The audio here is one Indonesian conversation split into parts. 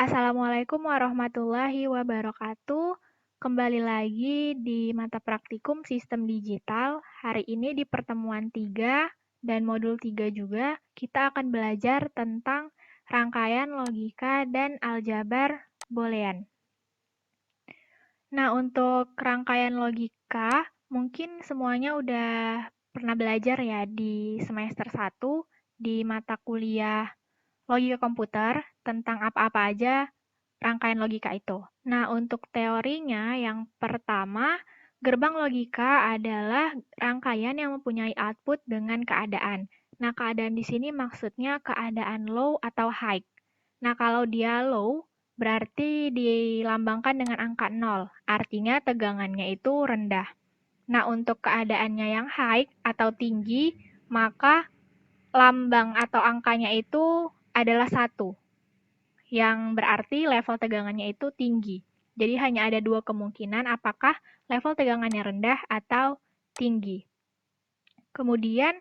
Assalamualaikum warahmatullahi wabarakatuh. Kembali lagi di mata praktikum Sistem Digital. Hari ini di pertemuan 3 dan modul 3 juga, kita akan belajar tentang rangkaian logika dan aljabar boolean. Nah, untuk rangkaian logika, mungkin semuanya udah pernah belajar ya di semester 1 di mata kuliah logika komputer tentang apa-apa aja rangkaian logika itu. Nah, untuk teorinya yang pertama, gerbang logika adalah rangkaian yang mempunyai output dengan keadaan. Nah, keadaan di sini maksudnya keadaan low atau high. Nah, kalau dia low, berarti dilambangkan dengan angka 0. Artinya tegangannya itu rendah. Nah, untuk keadaannya yang high atau tinggi, maka lambang atau angkanya itu adalah 1, yang berarti level tegangannya itu tinggi. Jadi hanya ada dua kemungkinan apakah level tegangannya rendah atau tinggi. Kemudian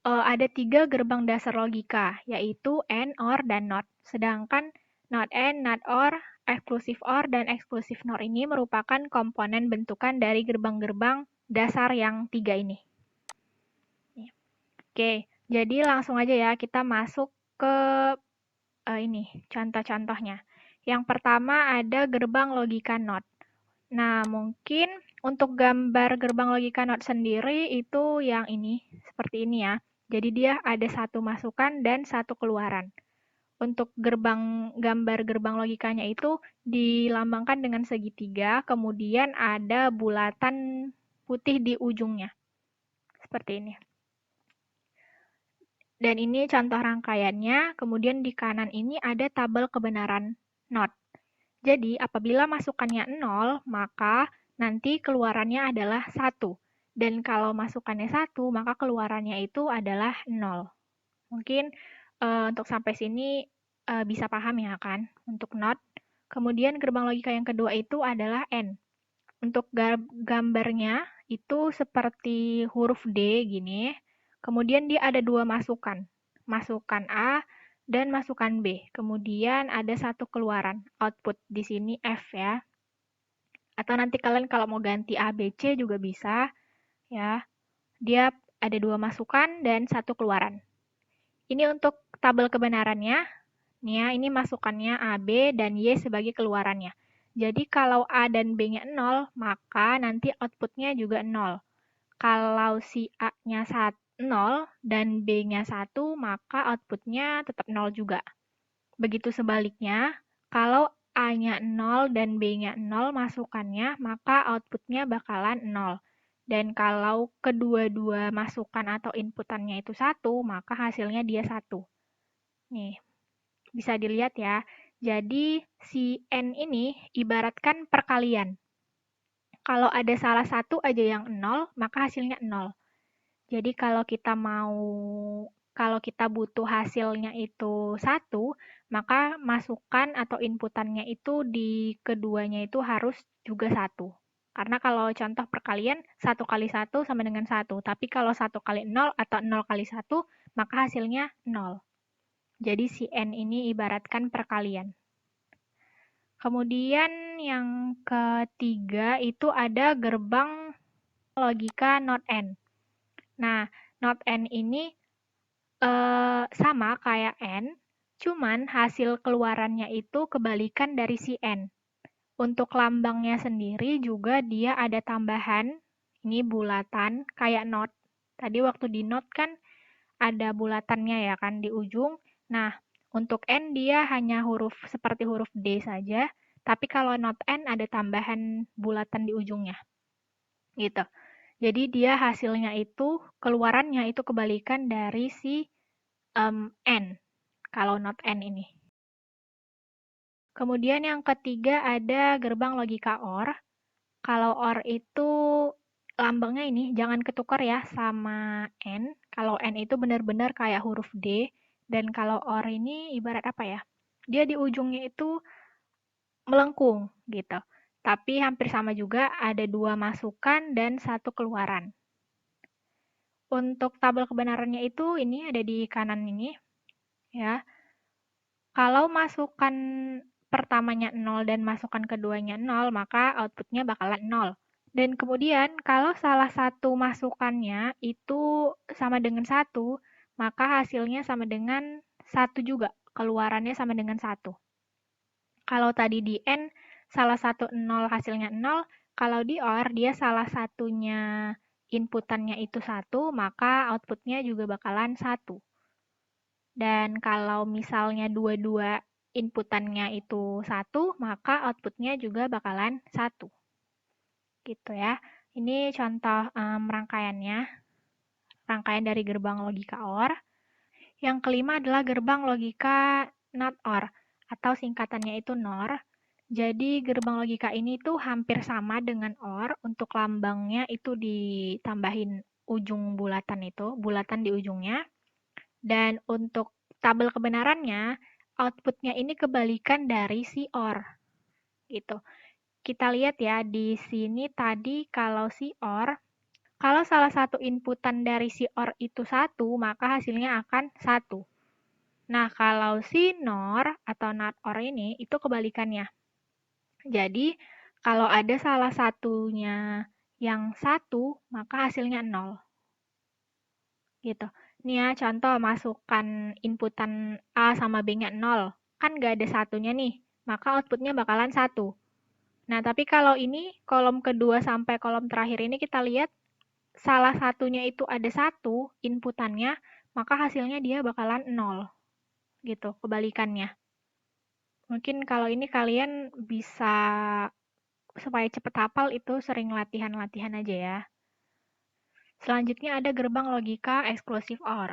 ada 3 gerbang dasar logika, yaitu AND, OR, dan NOT. Sedangkan NOT AND, NOT OR, eksklusif OR, dan eksklusif NOR ini merupakan komponen bentukan dari gerbang-gerbang dasar yang 3 ini. Oke, jadi langsung aja ya kita masuk ke ini contoh-contohnya. Yang pertama ada gerbang logika NOT. Nah, mungkin untuk gambar gerbang logika NOT sendiri itu yang ini, seperti ini ya. Jadi dia ada satu masukan dan satu keluaran. Untuk gambar gerbang logikanya itu dilambangkan dengan segitiga, kemudian ada bulatan putih di ujungnya. Seperti ini. Dan ini contoh rangkaiannya, kemudian di kanan ini ada tabel kebenaran NOT. Jadi, apabila masukannya 0, maka nanti keluarannya adalah 1. Dan kalau masukannya 1, maka keluarannya itu adalah 0. Mungkin untuk sampai sini bisa paham ya kan, untuk NOT. Kemudian gerbang logika yang kedua itu adalah N. Untuk gambarnya itu seperti huruf D gini. Kemudian dia ada dua masukan. Masukan A dan masukan B. Kemudian ada satu keluaran, output di sini F ya. Atau nanti kalian kalau mau ganti A, B, C juga bisa ya. Dia ada dua masukan dan satu keluaran. Ini untuk tabel kebenarannya. Nih ya, ini masukannya A, B, dan Y sebagai keluarannya. Jadi kalau A dan B-nya 0, maka nanti outputnya juga 0. Kalau si A-nya 0 dan B-nya 1, maka outputnya tetap 0 juga. Begitu sebaliknya, kalau A-nya 0 dan B-nya 0 masukannya, maka outputnya bakalan 0. Dan kalau kedua-dua masukan atau inputannya itu 1, maka hasilnya dia 1. Nih, bisa dilihat ya. Jadi si N ini ibaratkan perkalian. Kalau ada salah satu aja yang 0, maka hasilnya 0. Jadi kalau kita butuh hasilnya itu 1, maka masukan atau inputannya itu di keduanya itu harus juga 1. Karena kalau contoh perkalian, 1 kali 1 sama dengan 1. Tapi kalau 1 kali 0 atau 0 kali 1, maka hasilnya 0. Jadi si N ini ibaratkan perkalian. Kemudian yang ketiga itu ada gerbang logika NOT AND. Nah, NOT AND ini sama kayak N, cuman hasil keluarannya itu kebalikan dari si N. Untuk lambangnya sendiri juga dia ada tambahan, ini bulatan kayak NOT. Tadi waktu di NOT kan ada bulatannya ya kan di ujung. Nah, untuk N dia hanya seperti huruf D saja, tapi kalau NOT N ada tambahan bulatan di ujungnya. Gitu. Jadi dia hasilnya itu, keluarannya itu kebalikan dari si N, kalau not N ini. Kemudian yang ketiga ada gerbang logika OR. Kalau OR itu lambangnya ini, jangan ketukar ya sama N. Kalau N itu benar-benar kayak huruf D. Dan kalau OR ini ibarat apa ya? Dia di ujungnya itu melengkung gitu. Tapi hampir sama juga, ada dua masukan dan satu keluaran. Untuk tabel kebenarannya itu ini ada di kanan ini ya. Kalau masukan pertamanya 0 dan masukan keduanya 0, maka outputnya bakalan 0. Dan kemudian kalau salah satu masukannya itu sama dengan 1, maka hasilnya sama dengan 1 juga. Keluarannya sama dengan 1. Kalau tadi di N, salah satu 0 hasilnya 0, kalau di OR dia salah satunya inputannya itu 1, maka outputnya juga bakalan 1. Dan kalau misalnya dua-dua inputannya itu 1, maka outputnya juga bakalan 1. Gitu ya. Ini contoh rangkaiannya, rangkaian dari gerbang logika OR. Yang kelima adalah gerbang logika NOT OR, atau singkatannya itu NOR. Jadi gerbang logika ini tuh hampir sama dengan OR, untuk lambangnya itu ditambahin ujung bulatan itu, bulatan di ujungnya. Dan untuk tabel kebenarannya, outputnya ini kebalikan dari si OR. Gitu. Kita lihat ya, di sini tadi kalau si OR, kalau salah satu inputan dari si OR itu 1, maka hasilnya akan 1. Nah, kalau si NOR atau NOT OR ini, itu kebalikannya. Jadi, kalau ada salah satunya yang 1, maka hasilnya 0. Gitu. Ini ya, contoh masukkan inputan A sama B-nya 0. Kan nggak ada satunya nih, maka outputnya bakalan 1. Nah, tapi kalau ini, kolom kedua sampai kolom terakhir ini kita lihat, salah satunya itu ada 1 inputannya, maka hasilnya dia bakalan 0. Gitu, kebalikannya. Mungkin kalau ini kalian bisa, supaya cepat hafal itu sering latihan-latihan aja ya. Selanjutnya ada gerbang logika eksklusif OR.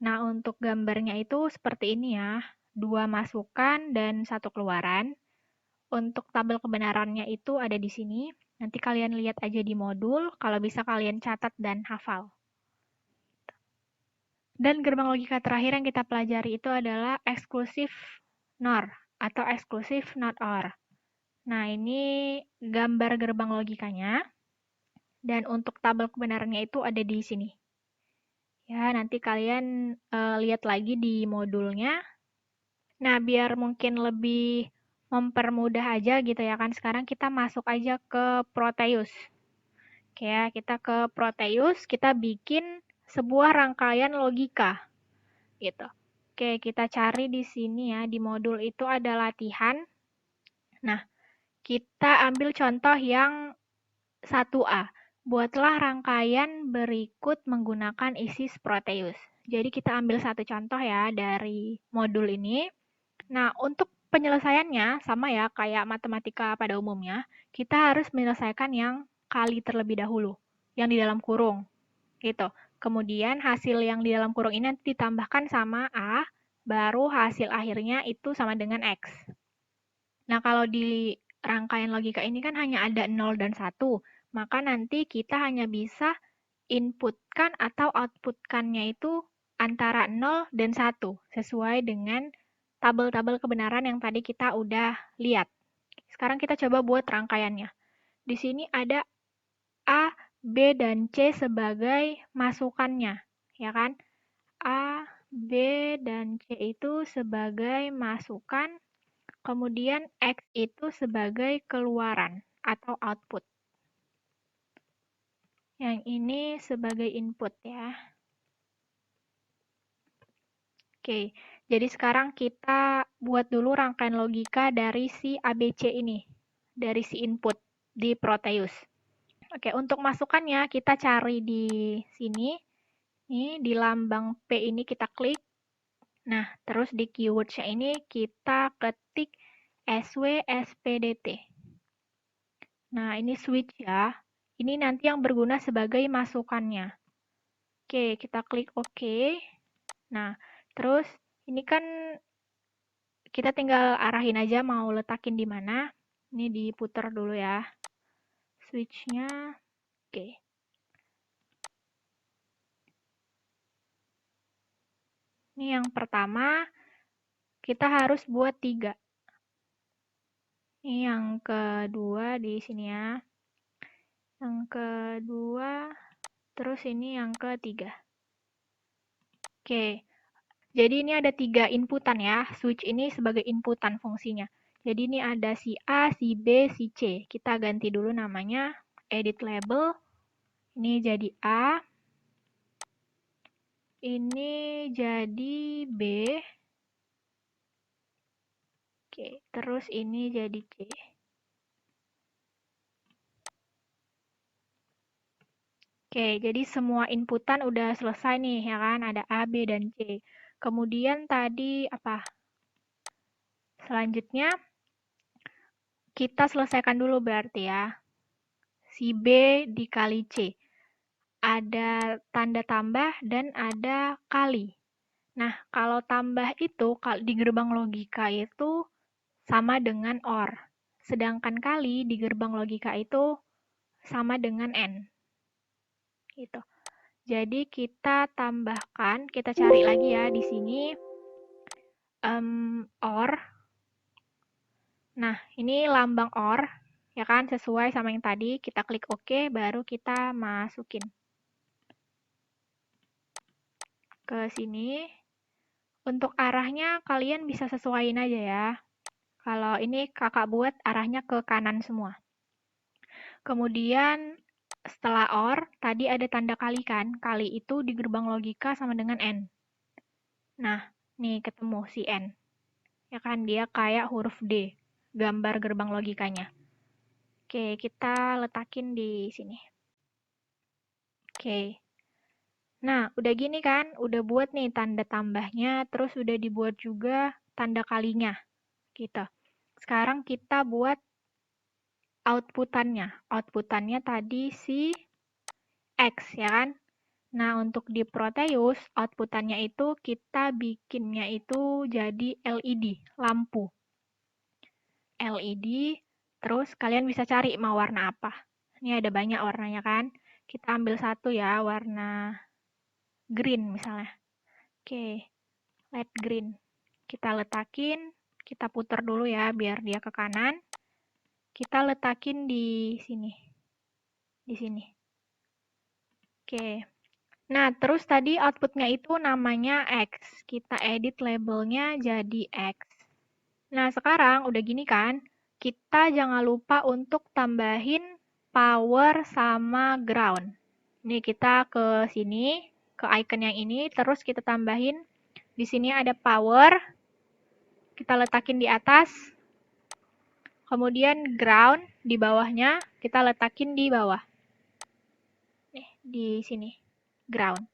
Nah, untuk gambarnya itu seperti ini ya, 2 masukan dan 1 keluaran. Untuk tabel kebenarannya itu ada di sini. Nanti kalian lihat aja di modul, kalau bisa kalian catat dan hafal. Dan gerbang logika terakhir yang kita pelajari itu adalah eksklusif NOR atau eksklusif NOT OR. Nah, ini gambar gerbang logikanya. Dan untuk tabel kebenarannya itu ada di sini. Ya, nanti kalian lihat lagi di modulnya. Nah, biar mungkin lebih mempermudah aja gitu ya kan. Sekarang kita masuk aja ke Proteus. Oke ya, kita ke Proteus, kita bikin sebuah rangkaian logika. Gitu. Oke, kita cari di sini ya, di modul itu ada latihan. Nah, kita ambil contoh yang 1A. Buatlah rangkaian berikut menggunakan ISIS Proteus. Jadi kita ambil satu contoh ya dari modul ini. Nah, untuk penyelesaiannya sama ya kayak matematika pada umumnya, kita harus menyelesaikan yang kali terlebih dahulu, yang di dalam kurung. Gitu. Kemudian hasil yang di dalam kurung ini nanti ditambahkan sama A, baru hasil akhirnya itu sama dengan X. Nah, kalau di rangkaian logika ini kan hanya ada 0 dan 1, maka nanti kita hanya bisa inputkan atau outputkannya itu antara 0 dan 1, sesuai dengan tabel-tabel kebenaran yang tadi kita udah lihat. Sekarang kita coba buat rangkaiannya. Di sini ada A, B, dan C sebagai masukannya, ya kan? A, B, dan C itu sebagai masukan, kemudian X itu sebagai keluaran atau output. Yang ini sebagai input ya. Oke, jadi sekarang kita buat dulu rangkaian logika dari si ABC ini, dari si input di Proteus. Oke, untuk masukannya kita cari di sini. Ini di lambang P ini kita klik. Nah, terus di keywords-nya ini kita ketik SW-SPDT. Nah, ini switch ya. Ini nanti yang berguna sebagai masukannya. Oke, kita klik OK. Nah, terus ini kan kita tinggal arahin aja mau letakin di mana. Ini diputar dulu ya. Switch-nya. Oke. Ini yang pertama, kita harus buat 3. Ini yang kedua di sini ya. Yang kedua, terus ini yang ketiga. Oke, jadi ini ada 3 inputan ya. Switch ini sebagai inputan fungsinya. Jadi ini ada si A, si B, si C. Kita ganti dulu namanya, edit label. Ini jadi A. Ini jadi B. Oke, terus ini jadi C. Oke, jadi semua inputan udah selesai nih, ya kan? Ada A, B, dan C. Kemudian tadi apa? Selanjutnya, kita selesaikan dulu berarti ya. Si B dikali C. Ada tanda tambah dan ada kali. Nah, kalau tambah itu di gerbang logika itu sama dengan OR. Sedangkan kali di gerbang logika itu sama dengan N. Gitu. Jadi kita tambahkan, kita cari lagi ya di sini OR. Nah, ini lambang OR, ya kan, sesuai sama yang tadi. Kita klik OK, baru kita masukin ke sini. Untuk arahnya kalian bisa sesuaiin aja ya. Kalau ini kakak buat arahnya ke kanan semua. Kemudian setelah OR, tadi ada tanda kali kan? Kali itu di gerbang logika sama dengan N. Nah, nih ketemu si N. Ya kan, dia kayak huruf D, gambar gerbang logikanya. Oke, kita letakin di sini. Oke. Nah, udah gini kan, udah buat nih tanda tambahnya, terus udah dibuat juga tanda kalinya. Gitu. Sekarang kita buat outputannya. Outputannya tadi si X, ya kan? Nah, untuk di Proteus, outputannya itu kita bikinnya itu jadi LED, lampu. LED, terus kalian bisa cari mau warna apa. Ini ada banyak warnanya kan? Kita ambil satu ya, warna green misalnya. Oke, light green. Kita letakin, kita putar dulu ya biar dia ke kanan. Kita letakin di sini. Di sini. Oke. Nah, terus tadi outputnya itu namanya X. Kita edit labelnya jadi X. Nah, sekarang udah gini kan, kita jangan lupa untuk tambahin power sama ground. Nih, kita ke sini, ke icon yang ini, terus kita tambahin, di sini ada power, kita letakin di atas, kemudian ground di bawahnya, kita letakin di bawah. Nih, di sini, ground.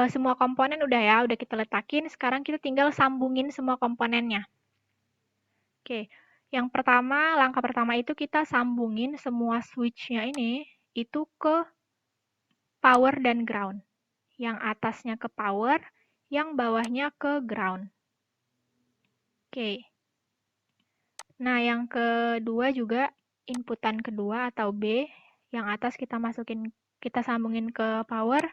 Semua komponen udah ya, udah kita letakin, sekarang kita tinggal sambungin semua komponennya. Oke, yang pertama, langkah pertama itu kita sambungin semua switch-nya ini itu ke power dan ground. Yang atasnya ke power, yang bawahnya ke ground. Oke. Nah, yang kedua juga inputan kedua atau B, yang atas kita sambungin ke power,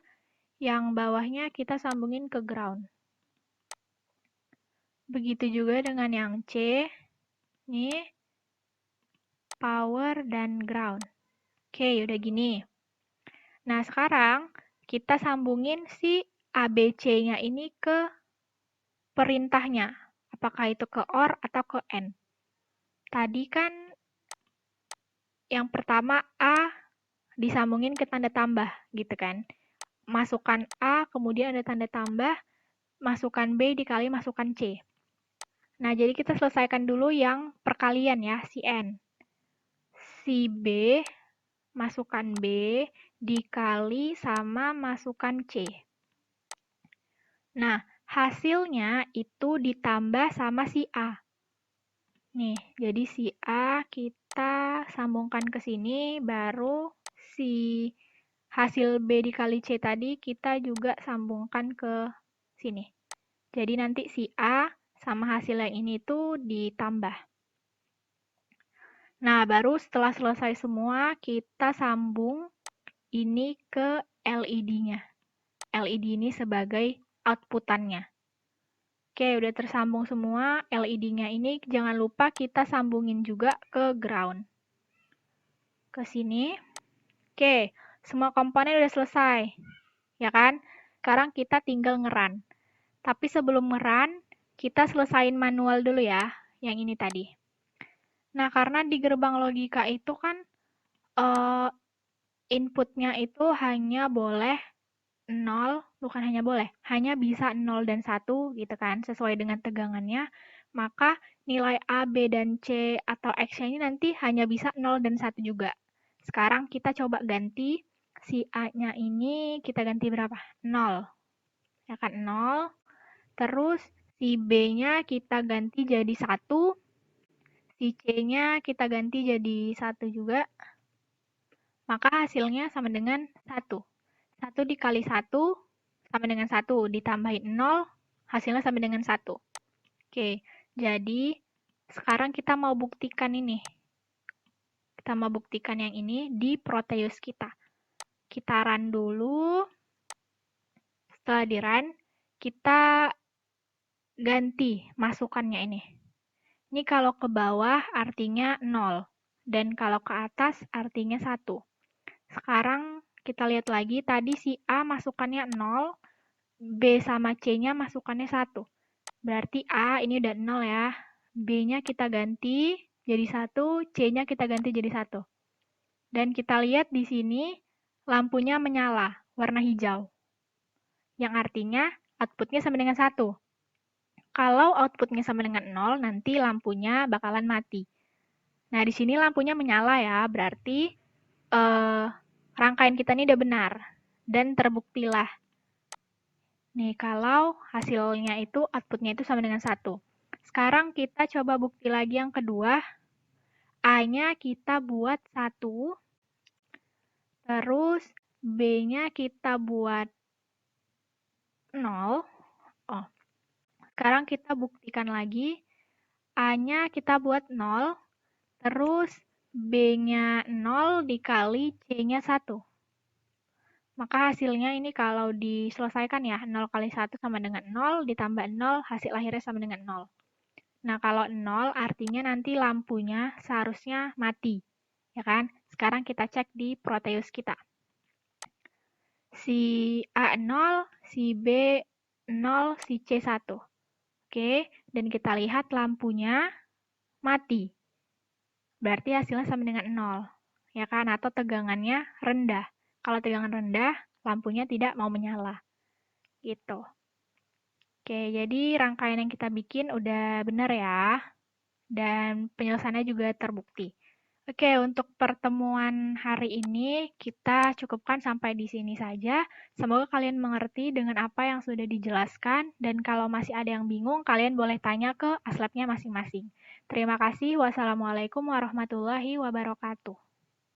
yang bawahnya kita sambungin ke ground. Begitu juga dengan yang C, nih, power dan ground. Oke, udah gini. Nah, sekarang kita sambungin si ABC-nya ini ke perintahnya. Apakah itu ke OR atau ke AND. Tadi kan yang pertama A disambungin ke tanda tambah, gitu kan. Masukkan A, kemudian ada tanda tambah, masukkan B dikali masukkan C. Nah, jadi kita selesaikan dulu yang perkalian ya, si N. Si B, masukkan B, dikali sama masukkan C. Nah, hasilnya itu ditambah sama si A. Nih, jadi si A kita sambungkan ke sini, baru si hasil B dikali C tadi kita juga sambungkan ke sini. Jadi nanti si A sama hasil yang ini tuh ditambah. Nah, baru setelah selesai semua, kita sambung ini ke LED-nya. LED ini sebagai outputannya. Oke, udah tersambung semua. LED-nya ini jangan lupa kita sambungin juga ke ground. Ke sini. Oke, semua komponen udah selesai. Ya kan? Sekarang kita tinggal nge-run. Tapi sebelum nge-run, kita selesain manual dulu ya, yang ini tadi. Nah, karena di gerbang logika itu kan eh, inputnya itu hanya boleh 0, bukan hanya boleh, hanya bisa 0 dan 1 gitu kan, sesuai dengan tegangannya, maka nilai A, B, dan C atau X-nya ini nanti hanya bisa 0 dan 1 juga. Sekarang kita coba ganti si A-nya ini kita ganti berapa? 0. Ya kan 0. Terus si B-nya kita ganti jadi 1, si C-nya kita ganti jadi 1 juga, maka hasilnya sama dengan 1. 1 dikali 1 sama dengan 1, ditambahin 0, hasilnya sama dengan 1. Oke, jadi sekarang kita mau buktikan ini. Kita mau buktikan yang ini di Proteus kita. Kita run dulu. Setelah di run, kita ganti masukannya ini. Ini kalau ke bawah artinya 0, dan kalau ke atas artinya 1. Sekarang kita lihat lagi, tadi si A masukannya 0, B sama C-nya masukannya 1. Berarti A ini udah 0 ya. B-nya kita ganti jadi 1, C-nya kita ganti jadi 1. Dan kita lihat di sini lampunya menyala, warna hijau. Yang artinya outputnya sama dengan 1. Kalau outputnya sama dengan 0, nanti lampunya bakalan mati. Nah, di sini lampunya menyala ya, berarti rangkaian kita ini udah benar. Dan terbuktilah. Nih, kalau hasilnya itu, outputnya itu sama dengan 1. Sekarang kita coba bukti lagi yang kedua. A-nya kita buat 1, terus B-nya kita buat 0. Oh, sekarang kita buktikan lagi. A-nya kita buat 0, terus B-nya 0 dikali C-nya 1. Maka hasilnya ini kalau diselesaikan ya, 0 kali 1 sama dengan 0, ditambah 0, hasil akhirnya sama dengan 0. Nah, kalau 0 artinya nanti lampunya seharusnya mati. Ya kan? Sekarang kita cek di Proteus kita. Si A 0, si B 0, si C 1. Oke, dan kita lihat lampunya mati. Berarti hasilnya sama dengan 0. Ya kan? Atau tegangannya rendah. Kalau tegangan rendah, lampunya tidak mau menyala. Gitu. Oke, jadi rangkaian yang kita bikin udah benar ya. Dan penyelesaiannya juga terbukti. Oke, untuk pertemuan hari ini kita cukupkan sampai di sini saja. Semoga kalian mengerti dengan apa yang sudah dijelaskan, dan kalau masih ada yang bingung, kalian boleh tanya ke aslabnya masing-masing. Terima kasih. Wassalamualaikum warahmatullahi wabarakatuh.